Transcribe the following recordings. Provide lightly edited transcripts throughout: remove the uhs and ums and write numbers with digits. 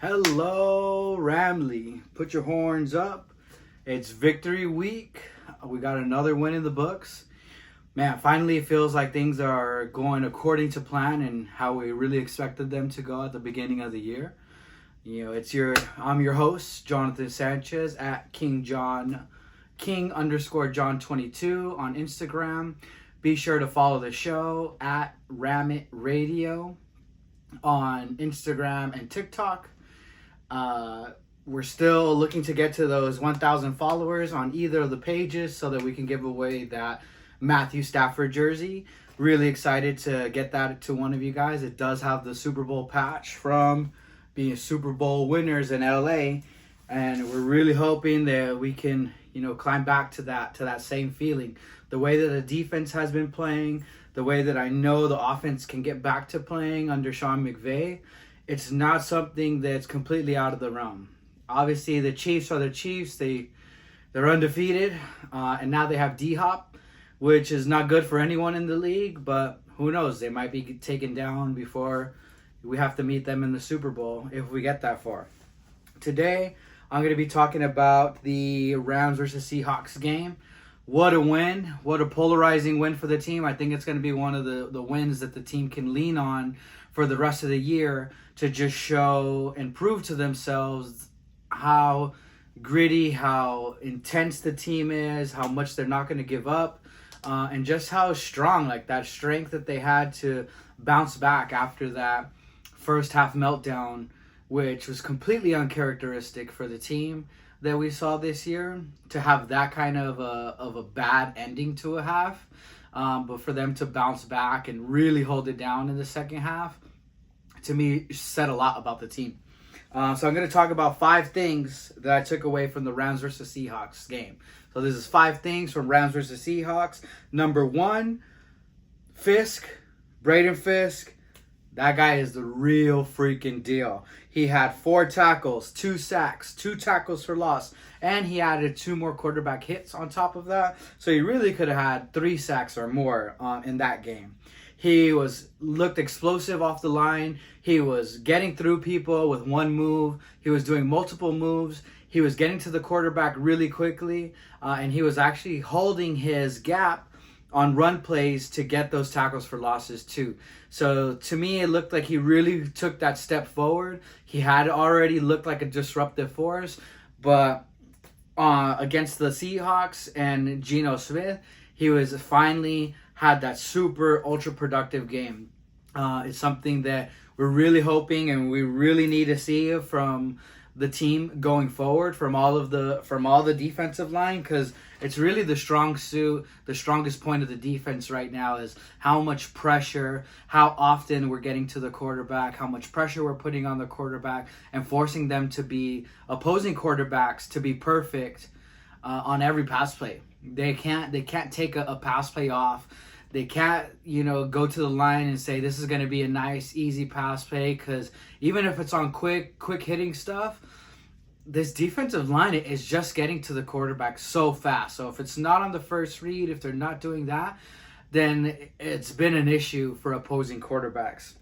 Hello, Ramley. Put your horns up. It's victory week. We got another win in the books. Man, finally it feels like things are going according to plan and how we really expected them to go at the beginning of the year. I'm your host, Jonathan Sanchez at King_John22 on Instagram. Be sure to follow the show at Ramit Radio on Instagram and TikTok. We're still looking to get to those 1,000 followers on either of the pages so that we can give away that Matthew Stafford jersey. Really excited to get that to one of you guys. It does have the Super Bowl patch from being Super Bowl winners in LA, and we're really hoping that we can, climb back to that same feeling. The way that the defense has been playing, the way that I know the offense can get back to playing under Sean McVay, it's not something that's completely out of the realm. Obviously, the Chiefs are the Chiefs. They're undefeated, and now they have D-Hop, which is not good for anyone in the league, but who knows? They might be taken down before we have to meet them in the Super Bowl if we get that far. Today, I'm going to be talking about the Rams versus Seahawks game. What a win. What a polarizing win for the team. I think it's going to be one of the wins that the team can lean on for the rest of the year to just show and prove to themselves how gritty, how intense the team is, how much they're not going to give up, and just how strong, like that strength that they had to bounce back after that first half meltdown, which was completely uncharacteristic for the team that we saw this year, to have that kind of a bad ending to a half, but for them to bounce back and really hold it down in the second half, to me, said a lot about the team. So I'm going to talk about 5 things that I took away from the Rams versus Seahawks game. So this is 5 things from Rams versus Seahawks. Number 1, Fisk, Braden Fisk. That guy is the real freaking deal. He had 4 tackles, 2 sacks, 2 tackles for loss, and he added 2 more quarterback hits on top of that. So he really could have had 3 sacks or more in that game. He looked explosive off the line. He was getting through people with one move. He was doing multiple moves. He was getting to the quarterback really quickly, and he was actually holding his gap on run plays to get those tackles for losses too. So to me, it looked like he really took that step forward. He had already looked like a disruptive force, but against the Seahawks and Geno Smith, he was finally had that super ultra productive game. It's something that we're really hoping and we really need to see from the team going forward, from all the defensive line, because it's really the strongest point of the defense right now is how much pressure, how often we're getting to the quarterback, how much pressure we're putting on the quarterback and forcing them to be opposing quarterbacks to be perfect on every pass play. They can't take a pass play off. They can't, go to the line and say this is going to be a nice, easy pass play, because even if it's on quick hitting stuff, this defensive line is just getting to the quarterback so fast. So if it's not on the first read, if they're not doing that, then it's been an issue for opposing quarterbacks.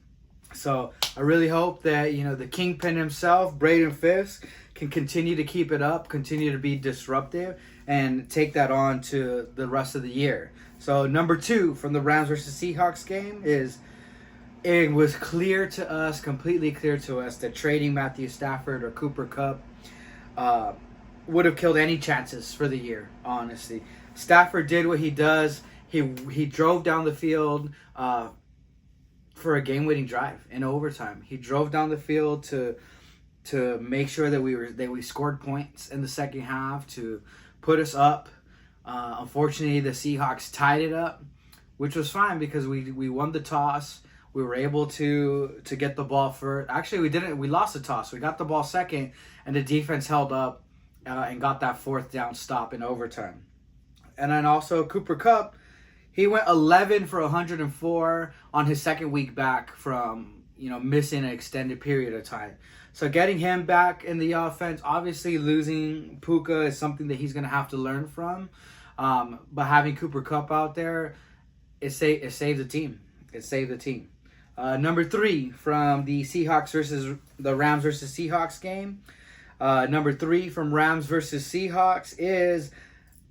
So I really hope that, the kingpin himself, Braden Fisk, can continue to keep it up, continue to be disruptive, and take that on to the rest of the year. So number 2 from the Rams versus Seahawks game is it was completely clear to us that trading Matthew Stafford or Cooper Kupp would have killed any chances for the year, honestly. Stafford did what he does. He drove down the field for a game-winning drive in overtime. He drove down the field to make sure that we scored points in the second half to put us up. Unfortunately, the Seahawks tied it up, which was fine because we won the toss. We were able to get the ball first. Actually, we didn't. We lost the toss. We got the ball second, and the defense held up and got that 4th down stop in overtime. And then also Cooper Kupp, he went 11 for 104 on his second week back from missing an extended period of time. So getting him back in the offense, obviously losing Puka is something that he's going to have to learn from. But having Cooper Kupp out there, it saved the team. It saved the team. Number 3 from the Rams versus Seahawks game. Number 3 from Rams versus Seahawks is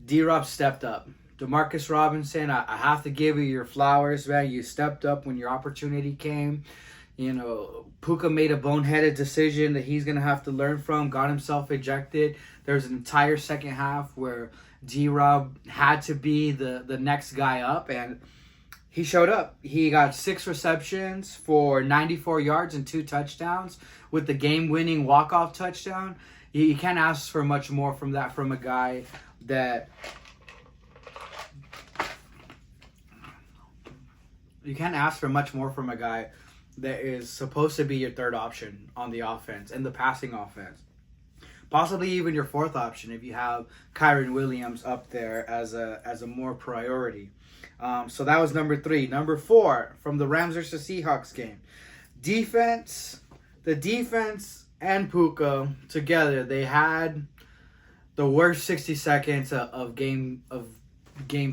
D-Rob stepped up. Demarcus Robinson, I have to give you your flowers, man. You stepped up when your opportunity came. You know, Puka made a boneheaded decision that he's going to have to learn from, got himself ejected. There's an entire second half where D-Rob had to be the next guy up, and he showed up. He got 6 receptions for 94 yards and 2 touchdowns with the game-winning walk-off touchdown. You can't ask for much more from that from a guy that... You can't ask for much more from a guy that is supposed to be your third option on the offense and the passing offense. Possibly even your fourth option if you have Kyren Williams up there as a more priority. So that was number 3. Number 4 from the Rams versus Seahawks game. Defense. The defense and Puka together, they had the worst 60 seconds of game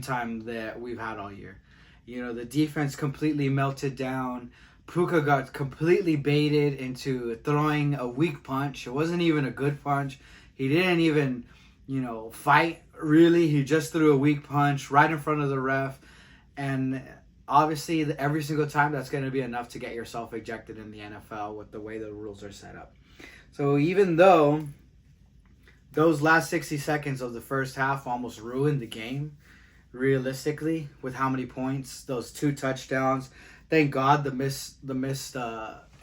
time that we've had all year. You know, the defense completely melted down. Puka got completely baited into throwing a weak punch. It wasn't even a good punch. He didn't even, fight, really. He just threw a weak punch right in front of the ref. And obviously, every single time, that's going to be enough to get yourself ejected in the NFL with the way the rules are set up. So even though those last 60 seconds of the first half almost ruined the game, realistically, with how many points, those 2 touchdowns, thank God the missed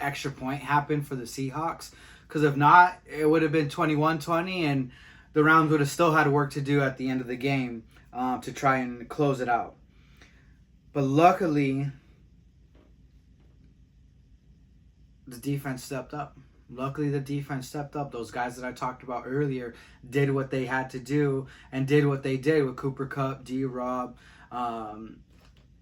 extra point happened for the Seahawks. Because if not, it would have been 21-20, and the Rams would have still had work to do at the end of the game to try and close it out. But luckily, the defense stepped up. Those guys that I talked about earlier did what they had to do and did what they did with Cooper Kupp, D-Rob,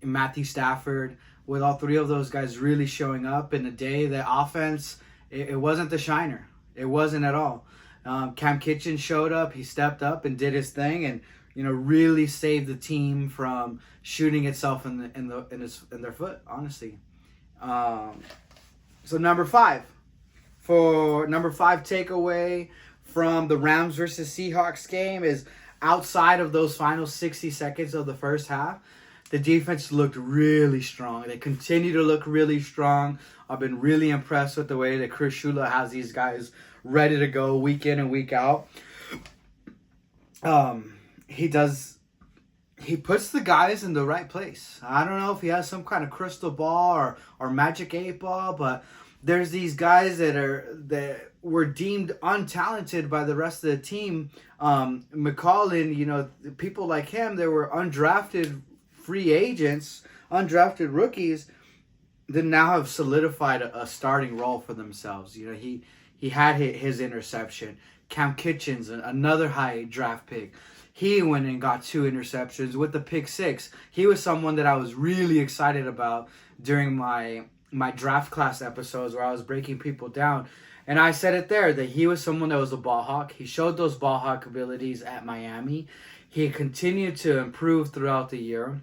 Matthew Stafford, with all 3 of those guys really showing up in a day that offense, it wasn't the shiner. It wasn't at all. Cam Kitchen showed up. He stepped up and did his thing and, really saved the team from shooting itself in their foot, honestly. So number 5. For number 5 takeaway from the Rams versus Seahawks game is outside of those final 60 seconds of the first half, the defense looked really strong. They continue to look really strong. I've been really impressed with the way that Chris Shula has these guys ready to go week in and week out. He puts the guys in the right place. I don't know if he has some kind of crystal ball or magic 8-ball, but there's these guys that were deemed untalented by the rest of the team. McCollin, people like him, they were undrafted free agents, undrafted rookies that now have solidified a starting role for themselves. He had his interception. Cam Kitchens, another high draft pick. He went and got 2 interceptions with the pick 6. He was someone that I was really excited about during my draft class episodes where I was breaking people down. And I said it there that he was someone that was a ball hawk. He showed those ball hawk abilities at Miami. He continued to improve throughout the year.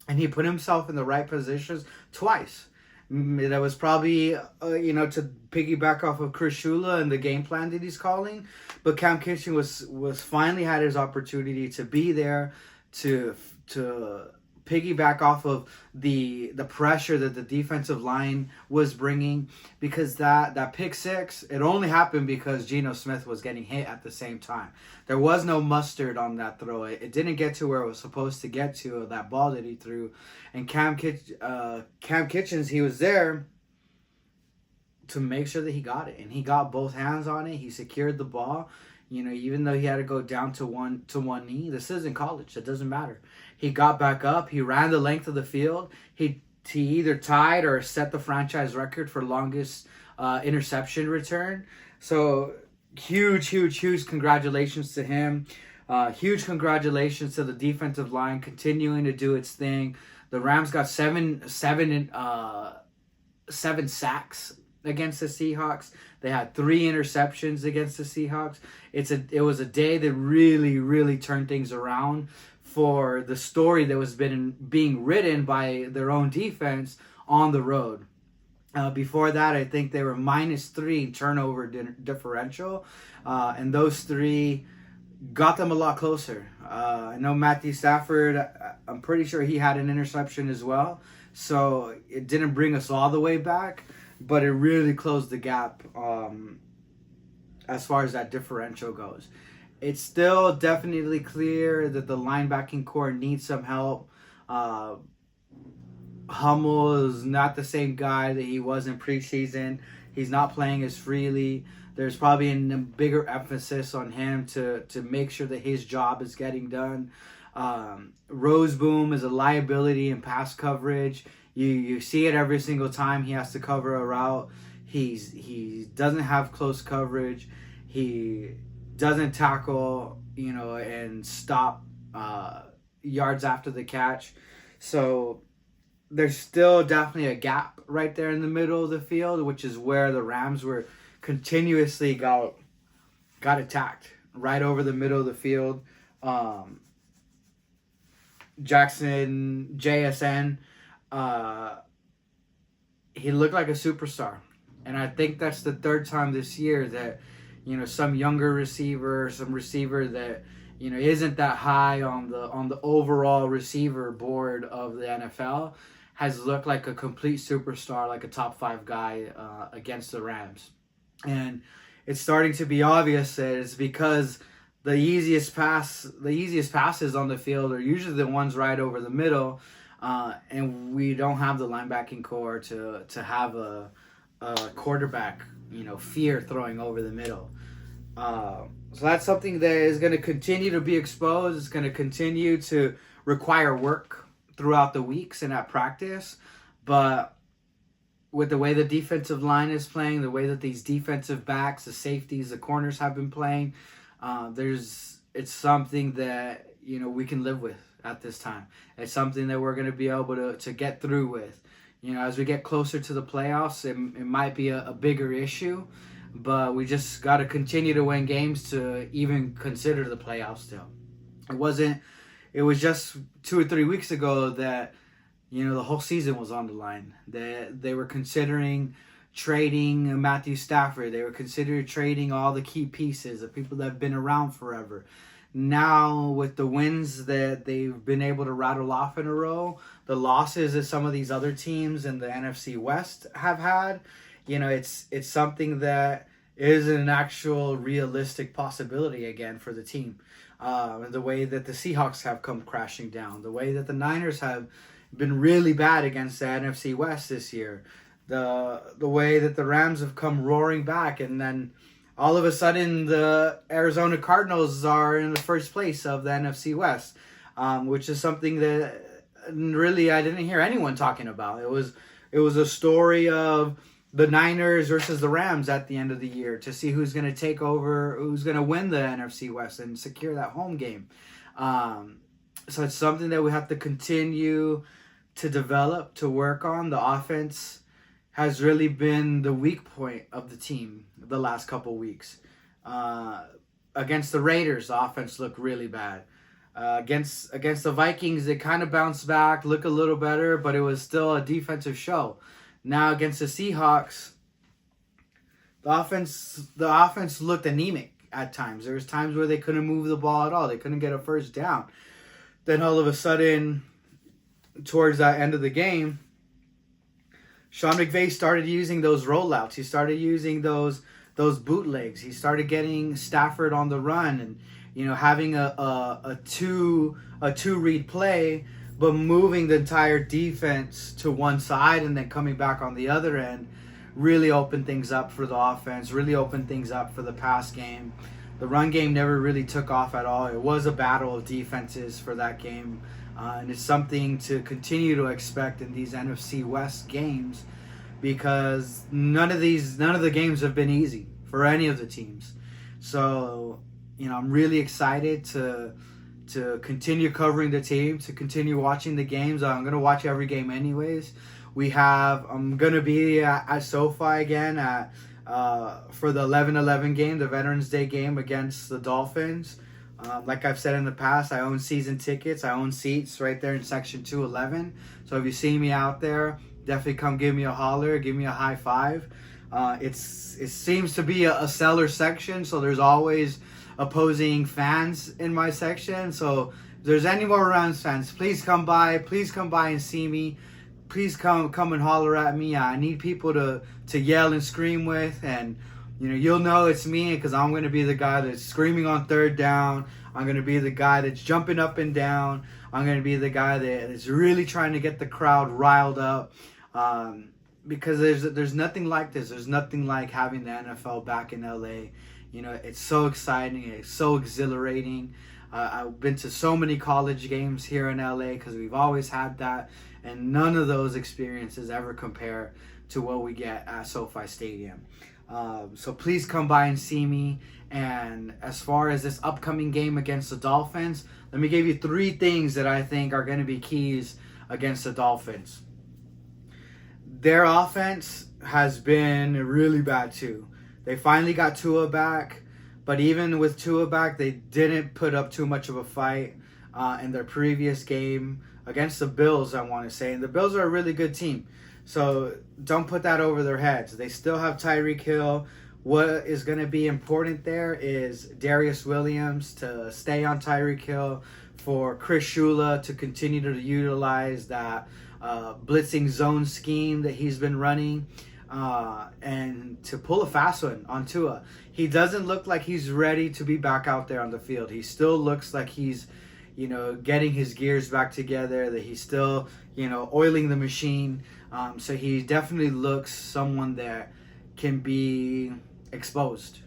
And he put himself in the right positions twice. That was probably, to piggyback off of Chris Shula and the game plan that he's calling. But Cam Kitchen was finally had his opportunity to be there to piggyback off of the pressure that the defensive line was bringing, because that pick 6, it only happened because Geno Smith was getting hit at the same time. There was no mustard on that throw. It didn't get to where it was supposed to get to, that ball that he threw. And Cam Kitchens, he was there to make sure that he got it, and he got both hands on it. He secured the ball. Even though he had to go down to one knee, this isn't college. It doesn't matter. He got back up. He ran the length of the field. He either tied or set the franchise record for longest interception return. So huge congratulations to him. Huge congratulations to the defensive line continuing to do its thing. The Rams got seven sacks against the Seahawks. They had 3 interceptions against the Seahawks. It was a day that really turned things around for the story that was being written by their own defense on the road. Before that, I think they were -3 turnover differential, and those three got them a lot closer. I know Matthew Stafford, I'm pretty sure he had an interception as well, so it didn't bring us all the way back, but it really closed the gap as far as that differential goes. It's still definitely clear that the linebacking core needs some help. Hummel is not the same guy that he was in preseason. He's not playing as freely. There's probably a bigger emphasis on him to make sure that his job is getting done. Roseboom is a liability in pass coverage. You see it every single time he has to cover a route. He doesn't have close coverage. He doesn't tackle, and stop yards after the catch. So there's still definitely a gap right there in the middle of the field, which is where the Rams were continuously got attacked right over the middle of the field. JSN, he looked like a superstar, and I think that's the third time this year that some younger receiver, some receiver that isn't that high on the overall receiver board of the NFL has looked like a complete superstar, like a top 5 guy against the Rams. And it's starting to be obvious that it's because the easiest passes on the field are usually the ones right over the middle, and we don't have the linebacking core to have a quarterback, fear throwing over the middle. So that's something that is going to continue to be exposed. It's going to continue to require work throughout the weeks and at practice, but with the way the defensive line is playing, the way that these defensive backs, the safeties, the corners have been playing, it's something that we can live with at this time. It's something that we're going to be able to get through with. As we get closer to the playoffs, it might be a bigger issue, but we just got to continue to win games to even consider the playoffs still. It was just 2 or 3 weeks ago that the whole season was on the line. They were considering trading Matthew Stafford. They were considering trading all the key pieces, the people that have been around forever. Now, with the wins that they've been able to rattle off in a row, the losses that some of these other teams in the NFC West have had, it's something that is an actual realistic possibility again for the team. The way that the Seahawks have come crashing down, the way that the Niners have been really bad against the NFC West this year, the way that the Rams have come roaring back, and then all of a sudden the Arizona Cardinals are in the first place of the NFC West, which is something that really I didn't hear anyone talking about. It was a story of the Niners versus the Rams at the end of the year to see who's going to take over, who's going to win the NFC West and secure that home game. So it's something that we have to continue to develop, to work on. The offense has really been the weak point of the team the last couple weeks. Against the Raiders, the offense looked really bad. Against the Vikings, they kind of bounced back, look a little better, but it was still a defensive show. Now against the Seahawks, the offense looked anemic at times. There was times where they couldn't move the ball at all. They couldn't get a first down. Then all of a sudden, towards that end of the game, Sean McVay started using those rollouts. He started using those bootlegs. He started getting Stafford on the run and having a two read play, but moving the entire defense to one side and then coming back on the other end really opened things up for the offense, really opened things up for the pass game. The run game never really took off at all. It was a battle of defenses for that game. And it's something to continue to expect in these NFC West games, because none of the games have been easy for any of the teams. So, I'm really excited to continue covering the team, to continue watching the games. I'm going to watch every game anyways. I'm going to be at SoFi again for the 11-11 game, the Veterans Day game against the Dolphins. Like I've said in the past, I own season tickets. I own seats right there in section 211. So if you see me out there, definitely come give me a holler, give me a high five. It seems to be a seller section, so there's always opposing fans in my section. So if there's any more Rams fans, please come by. Please come by and see me. Please come and holler at me. I need people to yell and scream with, and you'll know it's me because I'm going to be the guy that's screaming on third down. I'm going to be the guy that's jumping up and down. I'm going to be the guy that is really trying to get the crowd riled up. Because there's nothing like this. There's nothing like having the NFL back in LA. It's so exciting. It's so exhilarating. I've been to so many college games here in LA because we've always had that. And none of those experiences ever compare to what we get at SoFi Stadium. So please come by and see me. And as far as this upcoming game against the Dolphins, let me give you 3 things that I think are going to be keys against the Dolphins. Their offense has been really bad too. They finally got Tua back, but even with Tua back, they didn't put up too much of a fight in their previous game against the Bills, I want to say. And the Bills are a really good team. So don't put that over their heads. They still have Tyreek Hill. What is going to be important there is Darius Williams to stay on Tyreek Hill, for Chris Shula to continue to utilize that blitzing zone scheme that he's been running, and to pull a fast one on Tua. He doesn't look like he's ready to be back out there on the field. He still looks like he's getting his gears back together, that he's still oiling the machine. So he definitely looks someone that can be exposed,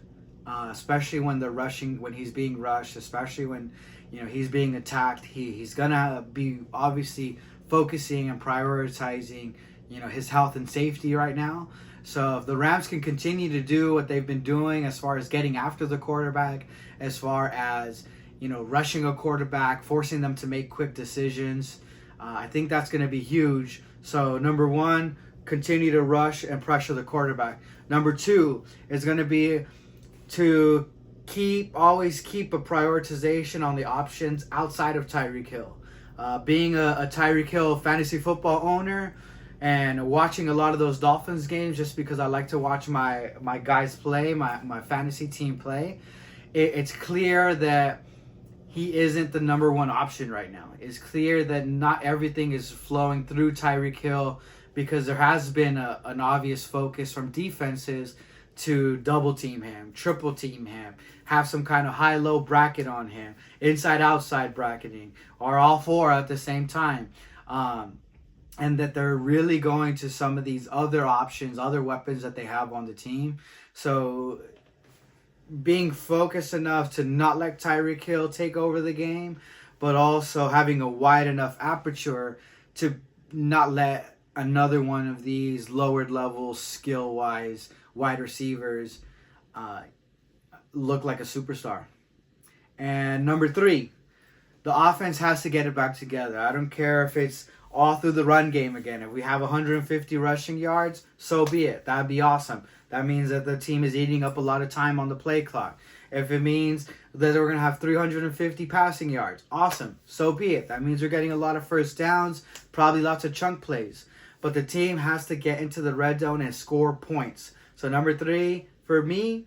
especially when when he's being rushed, especially when he's being attacked. He's gonna be obviously focusing and prioritizing his health and safety right now. So if the Rams can continue to do what they've been doing as far as getting after the quarterback, as far as rushing a quarterback, forcing them to make quick decisions, I think that's going to be huge. So number 1, continue to rush and pressure the quarterback. Number 2 is going to be to always keep a prioritization on the options outside of Tyreek Hill. Being a Tyreek Hill fantasy football owner and watching a lot of those Dolphins games, just because I like to watch my guys play, my fantasy team play, it's clear that he isn't the number 1 option right now. It's clear that not everything is flowing through Tyreek Hill, because there has been an obvious focus from defenses to double team him, triple team him, have some kind of high-low bracket on him, inside-outside bracketing, or all 4 at the same time. And that they're really going to some of these other options, other weapons that they have on the team. So being focused enough to not let Tyreek Hill take over the game, but also having a wide enough aperture to not let another one of these lowered level skill-wise wide receivers look like a superstar. And number 3, the offense has to get it back together. I don't care if it's all through the run game again. If we have 150 rushing yards, so be it. That'd be awesome. That means that the team is eating up a lot of time on the play clock. If it means that we're going to have 350 passing yards, awesome. So be it. That means we're getting a lot of first downs, probably lots of chunk plays. But the team has to get into the red zone and score points. So number 3 for me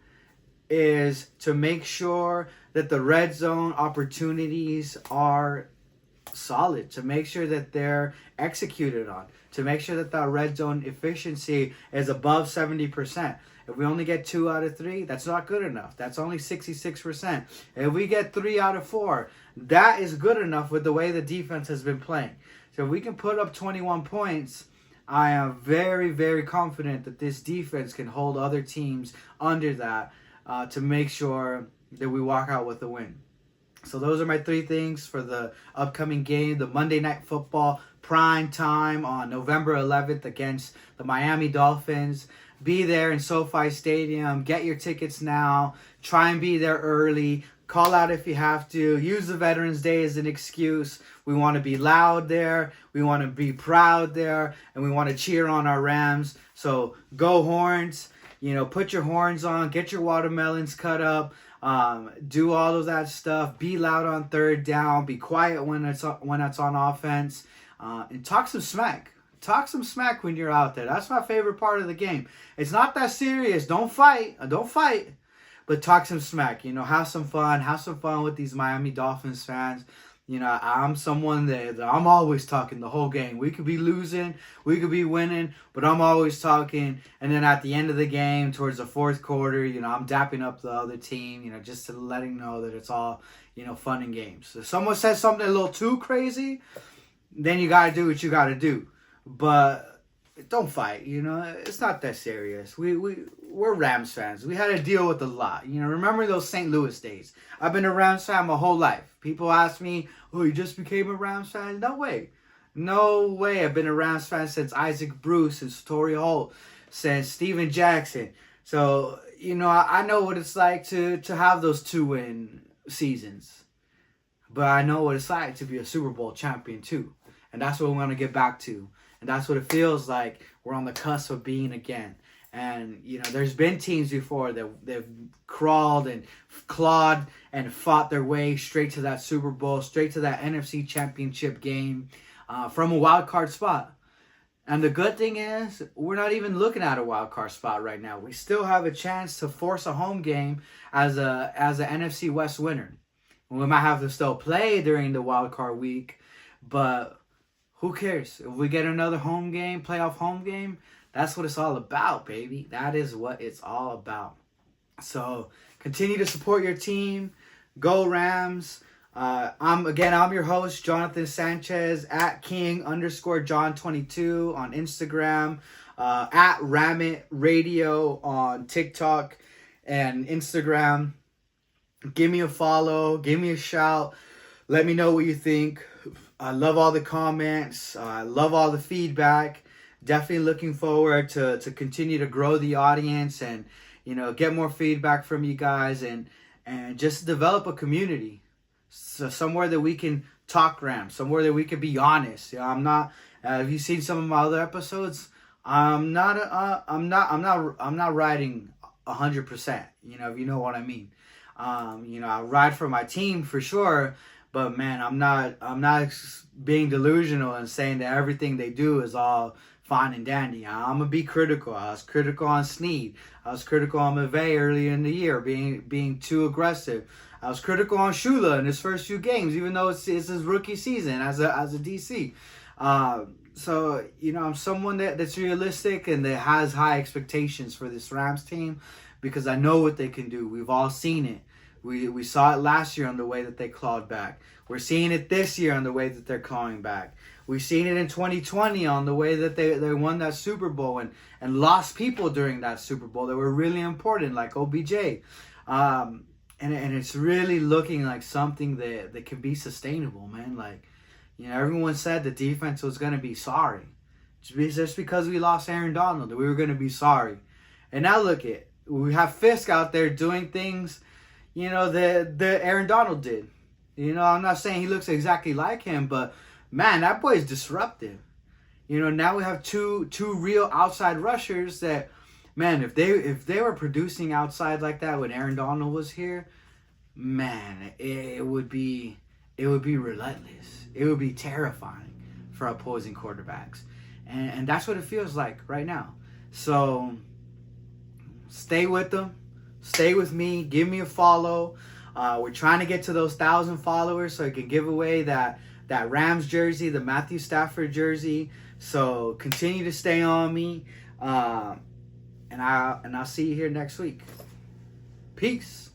is to make sure that the red zone opportunities are solid, to make sure that they're executed on, to make sure that the red zone efficiency is above 70%. If we only get 2 out of 3, that's not good enough. That's only 66%. If we get 3 out of 4, that is good enough with the way the defense has been playing. So if we can put up 21 points, I am very, very confident that this defense can hold other teams under that to make sure that we walk out with a win. So those are my 3 things for the upcoming game, the Monday Night Football prime time on November 11th against the Miami Dolphins. Be there in SoFi Stadium. Get your tickets now. Try and be there early. Call out if you have to. Use the Veterans Day as an excuse. We want to be loud there. We want to be proud there. And we want to cheer on our Rams. So go Horns. Put your horns on. Get your watermelons cut up. Do all of that stuff. Be loud on third down. Be quiet when it's on offense. And talk some smack. Talk some smack when you're out there. That's my favorite part of the game. It's not that serious. Don't fight. Don't fight. But talk some smack. Have some fun. Have some fun with these Miami Dolphins fans. I'm someone that I'm always talking the whole game. We could be losing, we could be winning, but I'm always talking. And then at the end of the game, towards the fourth quarter, I'm dapping up the other team, just to letting know that it's all, fun and games. If someone says something a little too crazy, then you got to do what you got to do. But don't fight, It's not that serious. We're Rams fans. We had to deal with a lot. Remember those St. Louis days. I've been a Rams fan my whole life. People ask me, oh, you just became a Rams fan? No way. No way. I've been a Rams fan since Isaac Bruce, since Torrey Holt, since Steven Jackson. So, I know what it's like to have those 2-win seasons. But I know what it's like to be a Super Bowl champion too. And that's what we want to get back to. And that's what it feels like we're on the cusp of being again. And, there's been teams before that they've crawled and clawed and fought their way straight to that Super Bowl, straight to that NFC Championship game from a wild card spot. And the good thing is, we're not even looking at a wild card spot right now. We still have a chance to force a home game as a NFC West winner. We might have to still play during the wild card week, but who cares? If we get another home game, playoff home game, that's what it's all about, baby. That is what it's all about. So continue to support your team. Go Rams. I'm your host, Jonathan Sanchez, at King_John22 on Instagram, at Ramit Radio on TikTok and Instagram. Give me a follow. Give me a shout. Let me know what you think. I love all the comments. I love all the feedback. Definitely looking forward to continue to grow the audience and, get more feedback from you guys and just develop a community. So somewhere that we can talk Rams, somewhere that we can be honest. I'm not, have you seen some of my other episodes? I'm not riding 100%, if you know what I mean. I ride for my team for sure, but man, I'm not being delusional and saying that everything they do is all fine and dandy. I'm gonna be critical. I was critical on Snead. I was critical on McVay early in the year, being too aggressive. I was critical on Shula in his first few games, even though it's his rookie season as a DC. So I'm someone that's realistic and that has high expectations for this Rams team because I know what they can do. We've all seen it. We saw it last year on the way that they clawed back. We're seeing it this year on the way that they're clawing back. We've seen it in 2020 on the way that they won that Super Bowl and lost people during that Super Bowl that were really important, like OBJ. And it's really looking like something that can be sustainable, man. Like, everyone said the defense was going to be sorry. Just because we lost Aaron Donald, that we were going to be sorry. And now look we have Fisk out there doing things, that Aaron Donald did. I'm not saying he looks exactly like him, but man, that boy is disruptive. Now we have two real outside rushers that, man, if they were producing outside like that when Aaron Donald was here, man, it would be relentless. It would be terrifying for opposing quarterbacks. And that's what it feels like right now. So stay with them. Stay with me. Give me a follow. We're trying to get to those 1,000 followers so I can give away that Rams jersey, the Matthew Stafford jersey. So continue to stay on me. And I'll see you here next week. Peace.